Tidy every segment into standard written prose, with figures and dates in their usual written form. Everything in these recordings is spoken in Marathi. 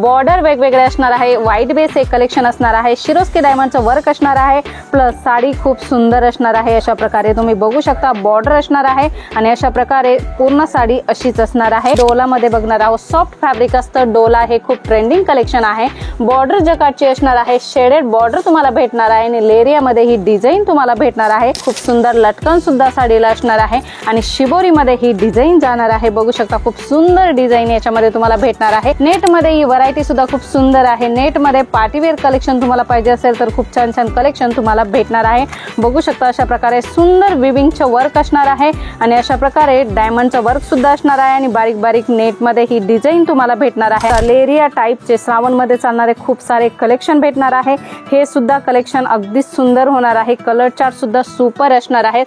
बॉर्डर वेगवेगळे असणार आहे, व्हाईट बेस हे कलेक्शन असणार आहे, शिरोस्की डायमंडचं वर्क असणार आहे, प्लस साडी खूप सुंदर असणार आहे। अशा प्रकारे तुम्ही बघू शकता बॉर्डर असणार आहे आणि अशा प्रकारे पूर्ण साडी अशीच असणार आहे। डोलामध्ये बघणार आहोत सॉफ्ट फॅब्रिक असतं, डोला हे खूप ट्रेंडिंग कलेक्शन आहे। बॉर्डर जकार्डची असणार आहे, शेडेड बॉर्डर तुम्हाला भेटणार आहे आणि लेरियामध्ये ही डिझाईन तुम्हाला भेटणार आहे। खूप सुंदर लटकन सुद्धा साडीला असणार आहे आणि शिबोरीमध्ये ही डिझाईन जाणार आहे। बघू शकता खूप सुंदर डिझाईन याच्यामध्ये तुम्हाला भेटणार आहे। नेट मध्ये ही व्हरायटी सुद्धा खूप सुंदर आहे। नेट मध्ये पार्टीवेअर कलेक्शन तुम्हाला पाहिजे असेल तर खूप छान छान कलेक्शन तुम्हाला भेटणार आहे। बघू शकता अशा प्रकारे सुंदर विविंगचं वर्क असणार आहे आणि अशा प्रकारे डायमंडचं वर्क सुद्धा असणार आहे आणि बारीक बारीक नेट मध्ये ही डिझाईन तुम्हाला भेटणार आहे। लेरिया टाइपचे श्रावण मध्ये चालणारे खूप सारे कलेक्शन भेटणार आहे। हे सुद्धा कलेक्शन अगदी सुंदर होणार आहे। कलर चार्ट सुद्धा सुपर असणार आहेत।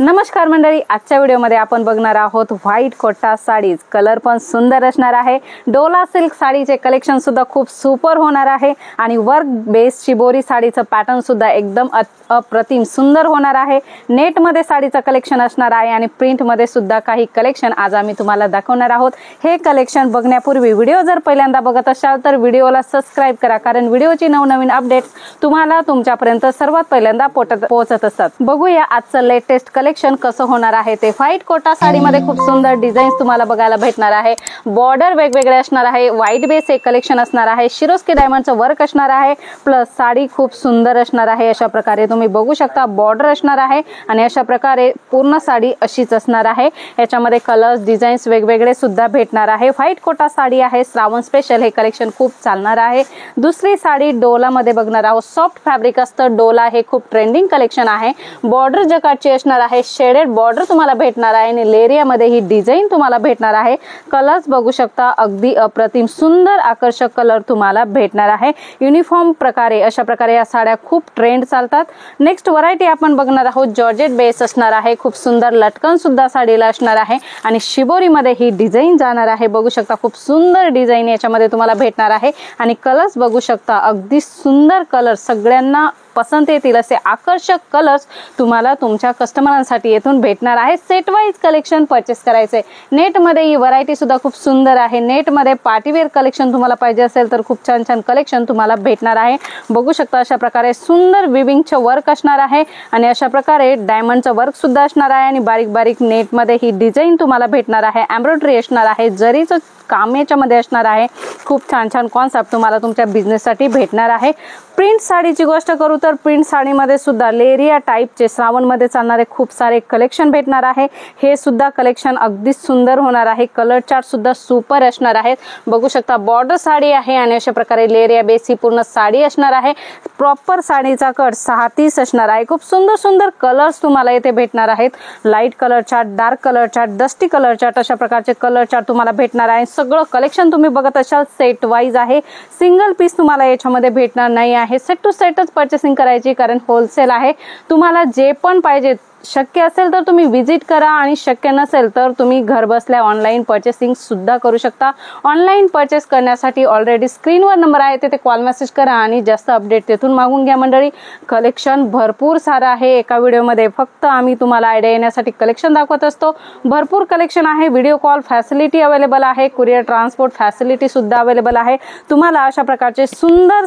नमस्कार मंडळी, आजच्या व्हिडिओमध्ये आपण बघणार आहोत व्हाईट कोटा साडीज। कलर पण सुंदर असणार आहे। डोला सिल्क साडीचे कलेक्शन सुद्धा खूप सुपर होणार आहे आणि वर्क बेस शिबोरी साडीचं पॅटर्न सुद्धा एकदम अप्रतिम सुंदर होणार आहे। नेट मध्ये साडीचं कलेक्शन असणार आहे आणि प्रिंट मध्ये सुद्धा काही कलेक्शन आज आम्ही तुम्हाला दाखवणार आहोत। हे कलेक्शन बघण्यापूर्वी व्हिडिओ जर पहिल्यांदा बघत असाल तर व्हिडिओला सबस्क्राइब करा, कारण व्हिडिओची नवनवीन अपडेट्स तुम्हाला तुमच्यापर्यंत सर्वात पहिल्यांदा पोहोचत असतात। बघूया आजचं लेटेस्ट कलेक्शन कसं होणार आहे ते। व्हाईट कोटा साडीमध्ये खूप सुंदर डिझाईन्स तुम्हाला बघायला भेटणार आहे। बॉर्डर वेगवेगळे असणार आहे, व्हाईट बेस हे कलेक्शन असणार आहे, शिरोस्की डायमंडचं वर्क असणार आहे, प्लस साडी खूप सुंदर असणार आहे। अशा प्रकारे तुम्ही बघू शकता बॉर्डर असणार आहे आणि अशा प्रकारे पूर्ण साडी अशीच असणार आहे। याच्यामध्ये कलर्स डिझाईन्स वेगवेगळे सुद्धा भेटणार आहे। व्हाईट कोटा साडी आहे, श्रावण स्पेशल हे कलेक्शन खूप चालणार आहे। दुसरी साडी डोला मध्ये बघणार आहोत। सॉफ्ट फॅब्रिक असतं, डोला हे खूप ट्रेंडिंग कलेक्शन आहे। बॉर्डर जकार्डची असणार आहे, शेडेड बॉर्डर तुम्हाला भेटणार आहे आणि लेरियामध्ये ही डिझाईन तुम्हाला भेटणार आहे। कलर्स बघू शकता अगदी अप्रतिम सुंदर आकर्षक कलर तुम्हाला भेटणार आहे। युनिफॉर्म प्रकारे अशा प्रकारे या साड्या खूप ट्रेंड चालतात। नेक्स्ट व्हरायटी आपण बघणार आहोत जॉर्जेट बेस असणार आहे। खूप सुंदर लटकन सुद्धा साडीला असणार आहे आणि शिबोरीमध्ये ही डिझाईन जाणार आहे। बघू शकता खूप सुंदर डिझाईन याच्यामध्ये तुम्हाला भेटणार आहे आणि कलर्स बघू शकता अगदी सुंदर कलर, सगळ्यांना पसंत येतील असे आकर्षक कलर्स तुम्हाला तुमच्या कस्टमरांसाठी येथून भेटणार आहे। सेट वाईज कलेक्शन परचेस करायचे। नेट मध्ये ही व्हरायटी सुद्धा खूप सुंदर आहे। नेट मध्ये पार्टीवेअर कलेक्शन तुम्हाला पाहिजे असेल तर खूप छान छान कलेक्शन तुम्हाला भेटणार आहे। बघू शकता अशा प्रकारे सुंदर विविंगचं वर्क असणार आहे आणि अशा प्रकारे डायमंडचं वर्क सुद्धा असणार आहे आणि बारीक बारीक नेट मध्ये ही डिझाईन तुम्हाला भेटणार आहे। एम्ब्रॉयडरी असणार आहे, जरीचं काम याच्यामध्ये असणार आहे। खूप छान छान कॉन्सेप्ट तुम्हाला तुमच्या बिझनेस साठी भेटणार आहे। प्रिंट साडीची गोष्ट करू तर प्रिंट साडीमध्ये सुद्धा लेरिया टाइपचे श्रावण मध्ये चालणारे खूप सारे कलेक्शन भेटणार आहे। हे सुद्धा कलेक्शन अगदी सुंदर होणार आहे। कलर चार्ट सुद्धा सुपर असणार आहेत। बघू शकता बॉर्डर साडी आहे आणि अशा प्रकारे लेरिया बेस ही पूर्ण साडी असणार आहे। प्रॉपर साडीचा कट 6-30 असणार आहे। खूप सुंदर सुंदर कलर्स तुम्हाला इथे भेटणार आहेत। Light colour chart, dark colour chart, dusty colour chart अशा प्रकारचे कलर चार्ट तुम्हाला भेटणार आहे। सगळं कलेक्शन तुम्ही बघत असाल सेट वाईज आहे। सिंगल पीस तुम्हाला याच्यामध्ये भेटणार नाही आहे। सेट टू सेटच परचेसिंग करायची, कारण होलसेल आहे। तुम्हाला जे पण पाहिजे शक्य असेल तर तुम्ही विजिट करा आणि शक्य नसेल तर तुम्ही घर बसल्या ऑनलाईन परचेसिंग सुद्धा करू शकता। ऑनलाईन परचेस करण्यासाठी ऑलरेडी स्क्रीनवर नंबर आहे, तिथे कॉल मेसेज करा आणि जास्त अपडेट तेथून मागून घ्या। मंडळी कलेक्शन भरपूर सारं आहे। एका व्हिडिओमध्ये फक्त आम्ही तुम्हाला आयडिया येण्यासाठी कलेक्शन दाखवत असतो। भरपूर कलेक्शन आहे। व्हिडिओ कॉल फॅसिलिटी अवेलेबल आहे, कुरिअर ट्रान्सपोर्ट फॅसिलिटी सुद्धा अवेलेबल आहे। तुम्हाला अशा प्रकारचे सुंदर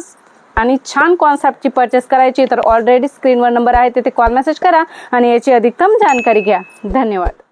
आणि छान कॉन्सेप्टची परचेस करायची तर ऑलरेडी स्क्रीनवर नंबर आहे, तिथे कॉल मेसेज करा आणि याची अधिकतम जानकारी घ्या। धन्यवाद।